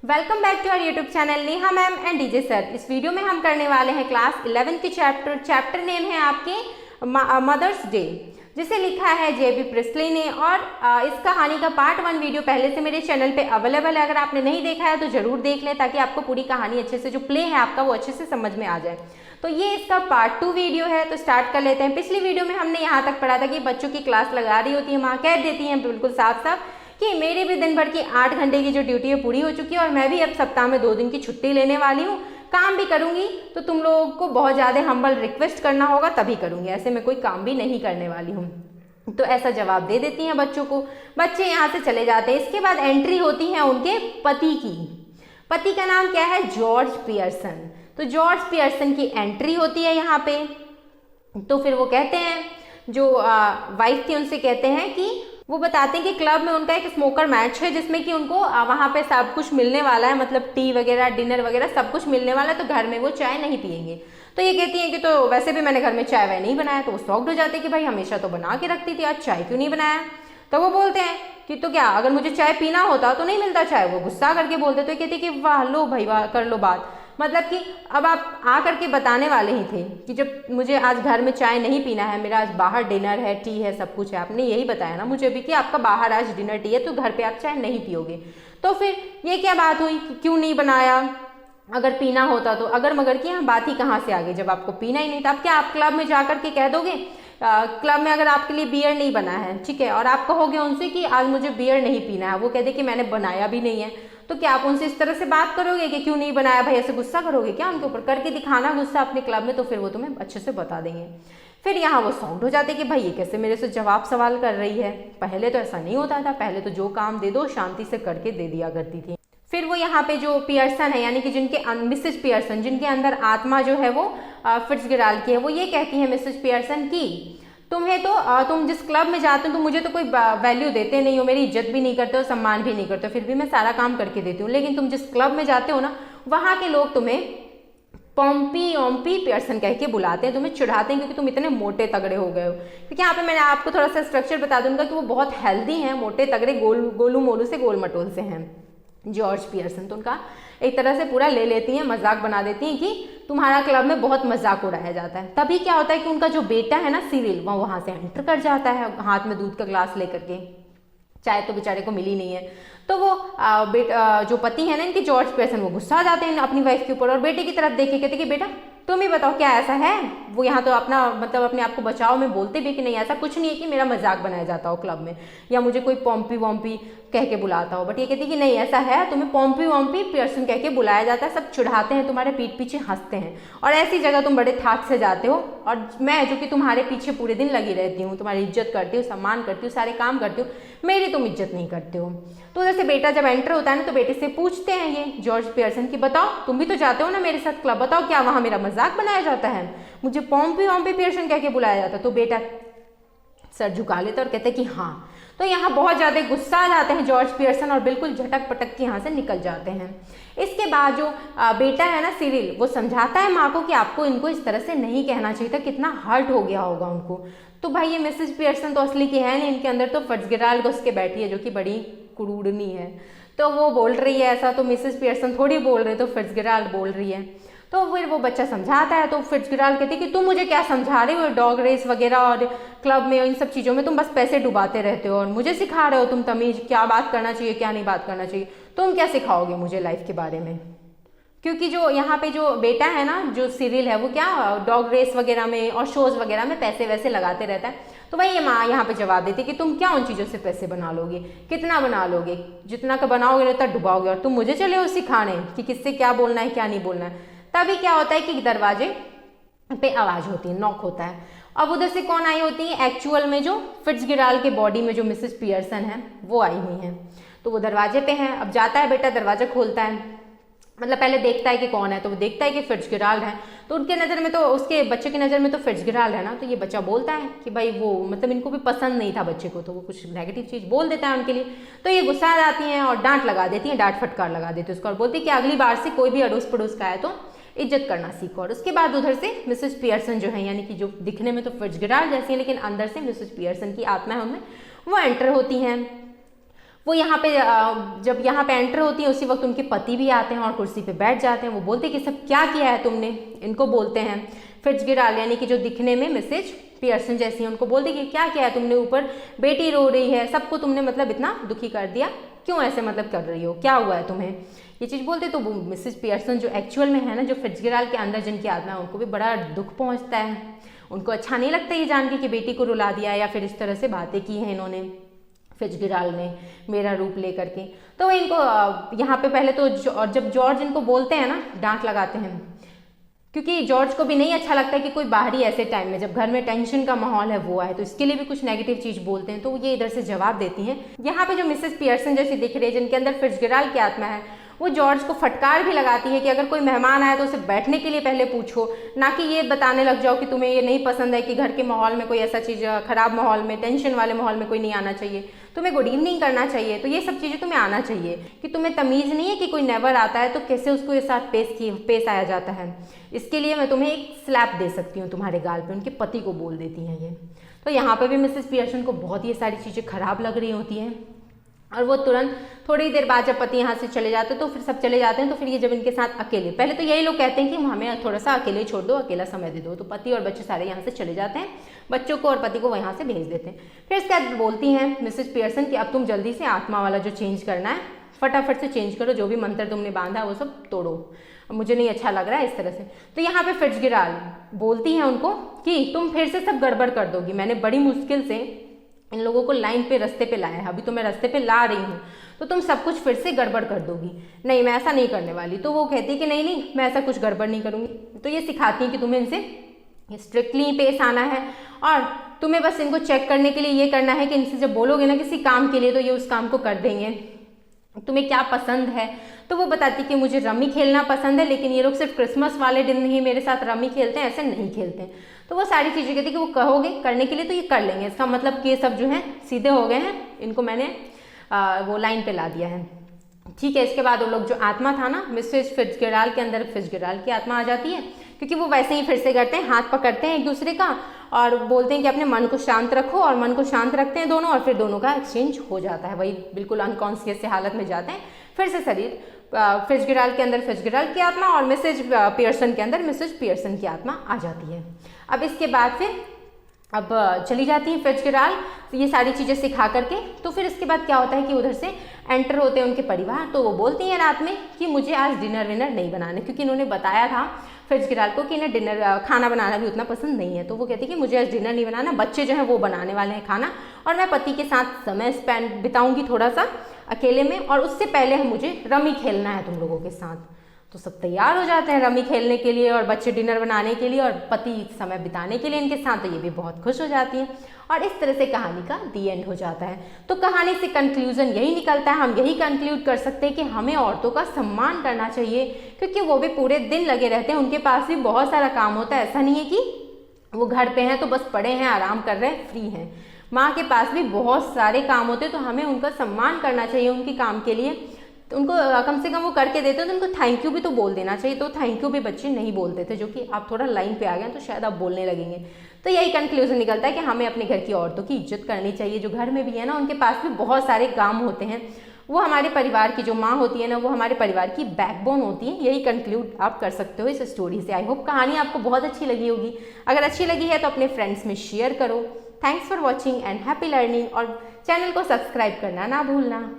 Welcome back to our YouTube channel Neha ma'am and DJ sir. इस video में हम करने वाले हैं क्लास 11 के चैप्टर नेम है आपके मदर्स डे, जिसे लिखा है जेबी प्रिस्टली ने। और इस कहानी का पार्ट 1 वीडियो पहले से मेरे चैनल पे अवेलेबल है। अगर आपने नहीं देखा है तो जरूर देख लें, ताकि आपको पूरी कहानी अच्छे से, जो प्ले है आपका, वो अच्छे से समझ में आ जाए। तो ये इसका पार्ट 2 वीडियो है, तो स्टार्ट कर लेते हैं। पिछली वीडियो में हमने यहाँ तक पढ़ा था कि बच्चों की क्लास लगा रही होती है, माँ कह देती है बिल्कुल साफ साफ कि मेरी भी दिन भर की 8 घंटे की जो ड्यूटी है पूरी हो चुकी है और मैं भी अब सप्ताह में 2 दिन की छुट्टी लेने वाली हूँ। काम भी करूँगी तो तुम लोगों को बहुत ज़्यादा हम्बल रिक्वेस्ट करना होगा तभी करूँगी, ऐसे मैं कोई काम भी नहीं करने वाली हूँ। तो ऐसा जवाब दे देती हैं बच्चों को। बच्चे यहाँ से चले जाते हैं। इसके बाद एंट्री होती है उनके पति की। पति का नाम क्या है? George Pearson. तो जॉर्ज पियर्सन की एंट्री होती है यहाँ पे। तो फिर वो कहते हैं, जो वाइफ थी उनसे कहते हैं कि वो बताते हैं कि क्लब में उनका एक स्मोकर मैच है, जिसमें कि उनको वहाँ पे सब कुछ मिलने वाला है, मतलब टी वगैरह, डिनर वगैरह सब कुछ मिलने वाला है। तो घर में वो चाय नहीं पियेंगे। तो ये कहती हैं कि तो वैसे भी मैंने घर में चाय वाय नहीं बनाया। तो वो शॉक्ड हो जाते हैं कि भाई हमेशा तो बना के रखती थी, आज चाय क्यों नहीं बनाया। तो वो बोलते हैं कि तो क्या, अगर मुझे चाय पीना होता तो नहीं मिलता चाय। वो गुस्सा करके बोलते। तो ये कहती कि वाह, लो भाई वाह, कर लो बात। मतलब कि अब आप आ करके बताने वाले ही थे कि जब मुझे आज घर में चाय नहीं पीना है, मेरा आज बाहर डिनर है, टी है, सब कुछ है। आपने यही बताया ना मुझे भी कि आपका बाहर आज डिनर टी है, तो घर पे आप चाय नहीं पियोगे। तो फिर ये क्या बात हुई कि क्यों नहीं बनाया? अगर पीना होता तो। अगर मगर की यहाँ बात ही कहाँ से आ गई? जब आपको पीना ही नहीं था, अब क्या आप क्लब में जा करके कह दोगे? क्लब में अगर आपके लिए बियर नहीं बना है, ठीक है, और आप कहोगे उनसे कि आज मुझे बियर नहीं पीना है, वो कह दे कि मैंने बनाया भी नहीं है, तो क्या आप उनसे इस तरह से बात करोगे कि क्यों नहीं बनाया भाई? ऐसे गुस्सा करोगे क्या उनके ऊपर? करके दिखाना गुस्सा अपने क्लब में, तो फिर वो तुम्हें अच्छे से बता देंगे। फिर यहाँ वो सॉफ्ट हो जाते कि भाई ये कैसे मेरे से जवाब सवाल कर रही है। पहले तो ऐसा नहीं होता था, पहले तो जो काम दे दो शांति से करके दे दिया करती थी। फिर वो यहाँ पे जो पियर्सन है, यानी कि जिनके मिसेस पियर्सन, जिनके अंदर आत्मा जो है वो फिट्जगेराल्ड की है, वो ये कहती है मिसेस पियर्सन की तुम्हें तो तुम जिस क्लब में जाते हो तो मुझे तो कोई वैल्यू देते नहीं हो, मेरी इज्जत भी नहीं करते हो, सम्मान भी नहीं करते हो, फिर भी मैं सारा काम करके देती हूँ। लेकिन तुम जिस क्लब में जाते हो ना, वहाँ के लोग तुम्हें पॉम्पी ओम्पी पियर्सन कह के बुलाते हैं, तुम्हें चिढ़ाते हैं क्योंकि तुम इतने मोटे तगड़े हो गए हो। क्योंकि यहाँ पे मैंने आपको थोड़ा सा स्ट्रक्चर बता दूंगा कि वो बहुत हेल्दी हैं, मोटे तगड़े, गोलू मोलू से, गोल मटोल से हैं जॉर्ज पियर्सन। तो उनका एक तरह से पूरा ले लेती हैं, मजाक बना देती हैं कि तुम्हारा क्लब में बहुत मजाक उड़ाया जाता है। तभी क्या होता है कि उनका जो बेटा है ना सिरिल, वह वहाँ से एंटर कर जाता है हाथ में दूध का ग्लास लेकर के। चाय तो बेचारे को मिली नहीं है। तो वो जो पति है ना इनके, जॉर्ज पियर्सन, वो गुस्सा आ जाते हैं अपनी वाइफ के ऊपर और बेटे की तरफ देख के कहते कि बेटा तुम ही बताओ क्या ऐसा है। वो यहाँ तो अपना मतलब अपने आप को बचाव में बोलते भी कि नहीं, ऐसा कुछ नहीं है कि मेरा मजाक बनाया जाता हो क्लब में, या मुझे कोई पॉम्पी वॉम्पी कह के बुलाता हो। बट ये कहती कि नहीं, ऐसा है, तुम्हें पॉम्पी वॉम्पी पियर्सन कह के बुलाया जाता है, सब चिढ़ाते हैं, तुम्हारे पीठ पीछे हंसते हैं, और ऐसी जगह तुम बड़े ठाट से जाते हो। और मैं जो कि तुम्हारे पीछे पूरे दिन लगी रहती हूँ, तुम्हारी इज्जत करती हूँ, सम्मान करती हूँ, सारे काम करती हूँ, मेरी तुम इज्जत नहीं करते हो। तो उधर से बेटा जब एंटर होता है ना, तो बेटे से पूछते हैं ये जॉर्ज पियर्सन की, बताओ तुम भी तो जाते हो ना मेरे साथ क्लब, बताओ क्या वहाँ मेरा मजाक बनाया जाता है, मुझे पॉम्पी वॉम्पी पियर्सन कह के बुलाया जाता है? तो बेटा सर झुका लेता और कहते कि हाँ। तो यहाँ बहुत ज़्यादा गुस्सा आ जाते हैं जॉर्ज पियर्सन और बिल्कुल झटक पटक के यहाँ से निकल जाते हैं। इसके बाद जो बेटा है ना सिरिल, वो समझाता है माँ को कि आपको इनको इस तरह से नहीं कहना चाहिए था, कितना हर्ट हो गया होगा उनको। तो भाई ये मिसेस पियर्सन तो असली की है नहीं, इनके अंदर तो फिट्जगेराल्ड उसके बैठी है जो कि बड़ी कुरूडनी है। तो वो बोल रही है ऐसा, तो मिसेस पियर्सन थोड़ी बोल रही, तो फिट्जगेराल्ड बोल रही है। तो फिर वो बच्चा समझाता है, तो फिट्जगेराल्ड कहती है कि तुम मुझे क्या समझा रहे हो, डॉग रेस वगैरह और क्लब में इन सब चीज़ों में तुम बस पैसे डुबाते रहते हो और मुझे सिखा रहे हो तुम तमीज़, क्या बात करना चाहिए क्या नहीं बात करना चाहिए। तुम क्या सिखाओगे मुझे लाइफ के बारे में? क्योंकि जो यहाँ पे जो बेटा है ना, जो सिरिल है, वो क्या डॉग रेस वगैरह में और शोज़ वगैरह में पैसे वैसे लगाते रहता है। तो वही ये माँ यहाँ पे जवाब देती है कि तुम क्या उन चीज़ों से पैसे बना लोगे, कितना बना लोगे, जितना का बनाओगे उतना डुबाओगे, और तुम मुझे चले हो सिखाने कि किससे क्या बोलना है क्या नहीं बोलना है। तभी क्या होता है कि दरवाजे पे आवाज़ होती है, नॉक होता है। अब उधर से कौन आई होती है? एक्चुअल में जो फिट्जगेराल्ड के बॉडी में जो मिसेस पियर्सन है वो आई हुई हैं। तो वो दरवाजे पे हैं। अब जाता है बेटा, दरवाजा खोलता है, मतलब पहले देखता है कि कौन है, तो वो देखता है कि फिट्जगेराल्ड है। तो उनके नज़र में तो, उसके बच्चे की नज़र में तो फिट्जगेराल्ड है ना। तो ये बच्चा बोलता है कि भाई वो मतलब इनको भी पसंद नहीं था बच्चे को, तो वो कुछ नेगेटिव चीज़ बोल देता है उनके लिए। तो ये गुस्सा आ जाती हैं और डांट लगा देती हैं, डांट फटकार लगा देती है उसको, और बोलती है कि अगली बार से कोई भी अड़ोस पड़ोस का है तो इज्जत करना सीखो। और उसके बाद उधर से मिसेस पियर्सन जो है, यानी कि जो दिखने में तो फिट्जगेराल्ड जैसी है लेकिन अंदर से मिसेस पियर्सन की आत्मा है उनमें, वो एंटर होती हैं। वो यहाँ पे जब यहाँ पे एंटर होती है उसी वक्त उनके पति भी आते हैं और कुर्सी पे बैठ जाते हैं। वो बोलते हैं कि सब क्या किया है तुमने, इनको बोलते हैं फिट्जगेराल्ड यानी कि जो दिखने में मिसेज पियर्सन जैसी है, उनको बोलते कि क्या किया है तुमने, ऊपर बेटी रो रही है, सबको तुमने मतलब इतना दुखी कर दिया, क्यों ऐसे मतलब कर रही हो, क्या हुआ है तुम्हें, ये चीज़ बोलते। तो वो मिसेज पियर्सन जो एक्चुअल में है ना, जो फिट्जगेराल्ड के अंदर जिनकी आत्मा है, उनको भी बड़ा दुख पहुंचता है। उनको अच्छा नहीं लगता ये जान के कि बेटी को रुला दिया या फिर इस तरह से बातें की हैं इन्होंने फिट्जगेराल्ड ने मेरा रूप ले करके। तो इनको यहाँ पे पहले तो जब जॉर्ज इनको बोलते हैं ना, डांट लगाते हैं, क्योंकि जॉर्ज को भी नहीं अच्छा लगता है कि कोई बाहरी ऐसे टाइम में जब घर में टेंशन का माहौल है वो आए, तो इसके लिए भी कुछ नेगेटिव चीज़ बोलते हैं। तो ये इधर से जवाब देती हैं। यहाँ पे जो मिसेस पियर्सन जैसी दिख रही है, जिनके अंदर फिट्जगेराल्ड की आत्मा है, वो जॉर्ज को फटकार भी लगाती है कि अगर कोई मेहमान आए तो उसे बैठने के लिए पहले पूछो, ना कि ये बताने लग जाओ कि तुम्हें ये नहीं पसंद है कि घर के माहौल में कोई ऐसा चीज़, खराब माहौल में, टेंशन वाले माहौल में कोई नहीं आना चाहिए, तुम्हें गुड इवनिंग करना चाहिए। तो ये सब चीज़ें तुम्हें आना चाहिए कि तुम्हें तमीज़ नहीं है कि कोई नेवर आता है तो कैसे उसको ये साथ पेश आया जाता है। इसके लिए मैं तुम्हें एक स्लैप दे सकती हूँ तुम्हारे गाल पे, उनके पति को बोल देती हैं ये। तो यहाँ पे भी मिसेस पियर्सन को बहुत ये सारी चीज़ें खराब लग रही होती हैं और वो तुरंत थोड़ी देर बाद जब पति यहाँ से चले जाते हैं तो फिर सब चले जाते हैं। तो फिर ये जब इनके साथ अकेले, पहले तो यही लोग कहते हैं कि हमें थोड़ा सा अकेले छोड़ दो, अकेला समय दे दो, तो पति और बच्चे सारे यहाँ से चले जाते हैं, बच्चों को और पति को यहाँ से भेज देते हैं। फिर इसके बाद बोलती हैं मिसेस पियर्सन कि अब तुम जल्दी से आत्मा वाला जो चेंज करना है फटाफट से चेंज करो, जो भी मंत्र तुमने बांधा है वो सब तोड़ो, मुझे नहीं अच्छा लग रहा है इस तरह से। तो यहाँ पे फिट्जगेराल्ड बोलती हैं उनको कि तुम फिर से सब गड़बड़ कर दोगी, मैंने बड़ी मुश्किल से इन लोगों को लाइन पे रास्ते पे लाया है, अभी तो मैं रास्ते पे ला रही हूँ, तो तुम सब कुछ फिर से गड़बड़ कर दोगी। नहीं, मैं ऐसा नहीं करने वाली। तो वो कहती है कि नहीं मैं ऐसा कुछ गड़बड़ नहीं करूँगी। तो ये सिखाती हैं कि तुम्हें इनसे स्ट्रिक्टली पेश आना है और तुम्हें बस इनको चेक करने के लिए ये करना है कि इनसे जब बोलोगे ना किसी काम के लिए तो ये उस काम को कर देंगे। तुम्हें क्या पसंद है, तो वो बताती कि मुझे रमी खेलना पसंद है, लेकिन ये लोग सिर्फ क्रिसमस वाले दिन ही मेरे साथ रमी खेलते हैं, ऐसे नहीं खेलते हैं। तो वो सारी चीज़ें कहती कि वो कहोगे करने के लिए तो ये कर लेंगे, इसका मतलब कि ये सब जो है सीधे हो गए हैं, इनको मैंने वो लाइन पे ला दिया है। ठीक है। इसके बाद वो लोग जो आत्मा था ना मिसेस फिट्जगेराल्ड के अंदर, फिट्जगेराल्ड की आत्मा आ जाती है, क्योंकि वो वैसे ही फिर से करते हैं, हाथ पकड़ते हैं एक दूसरे का और बोलते हैं कि अपने मन को शांत रखो, और मन को शांत रखते हैं दोनों, और फिर दोनों का एक्सचेंज हो जाता है, वही बिल्कुल अनकॉन्शियस से हालत में जाते हैं। फिर से शरीर फिट्जगेराल्ड के अंदर फिट्जगेराल्ड की आत्मा और मिसेज पियर्सन के अंदर मिसेज पियर्सन की आत्मा आ जाती है। अब इसके बाद फिर अब चली जाती है फिट्जगेराल्ड ये सारी चीज़ें सिखा करके। तो फिर इसके बाद क्या होता है कि उधर से एंटर होते हैं उनके परिवार। तो वो बोलती हैं रात में कि मुझे आज डिनर विनर नहीं बनाने, क्योंकि इन्होंने बताया था फिट्जगेराल्ड को कि इन्हें डिनर खाना बनाना भी उतना पसंद नहीं है। तो वो कहती है कि मुझे आज डिनर नहीं बनाना, बच्चे जो हैं वो बनाने वाले हैं खाना, और मैं पति के साथ समय स्पेंड बिताऊंगी थोड़ा सा अकेले में, और उससे पहले मुझे रमी खेलना है तुम लोगों के साथ। तो सब तैयार हो जाते हैं रमी खेलने के लिए, और बच्चे डिनर बनाने के लिए, और पति समय बिताने के लिए इनके साथ। तो ये भी बहुत खुश हो जाती हैं, और इस तरह से कहानी का दी एंड हो जाता है। तो कहानी से कंक्लूजन यही निकलता है, हम यही कंक्लूड कर सकते हैं कि हमें औरतों का सम्मान करना चाहिए, क्योंकि वो भी पूरे दिन लगे रहते हैं, उनके पास भी बहुत सारा काम होता है। ऐसा नहीं है कि वो घर पे हैं तो बस पड़े हैं, आराम कर रहे हैं, फ्री हैं। माँ के पास भी बहुत सारे काम होते हैं, तो हमें उनका सम्मान करना चाहिए उनके काम के लिए। तो उनको कम से कम वो करके देते हैं तो उनको थैंक यू भी तो बोल देना चाहिए। तो थैंक यू भी बच्चे नहीं बोलते थे, जो कि आप थोड़ा लाइन पे आ गए तो शायद आप बोलने लगेंगे। तो यही कंक्लूजन निकलता है कि हमें अपने घर की औरतों की इज्जत करनी चाहिए, जो घर में भी है ना, उनके पास भी बहुत सारे काम होते हैं। वो हमारे परिवार की जो माँ होती है ना, वो हमारे परिवार की बैकबोन होती है। यही कंक्लूड आप कर सकते हो इस स्टोरी से। आई होप कहानी आपको बहुत अच्छी लगी होगी। अगर अच्छी लगी है तो अपने फ्रेंड्स में शेयर करो। Thanks for watching and happy learning, और चैनल को सब्सक्राइब करना ना भूलना।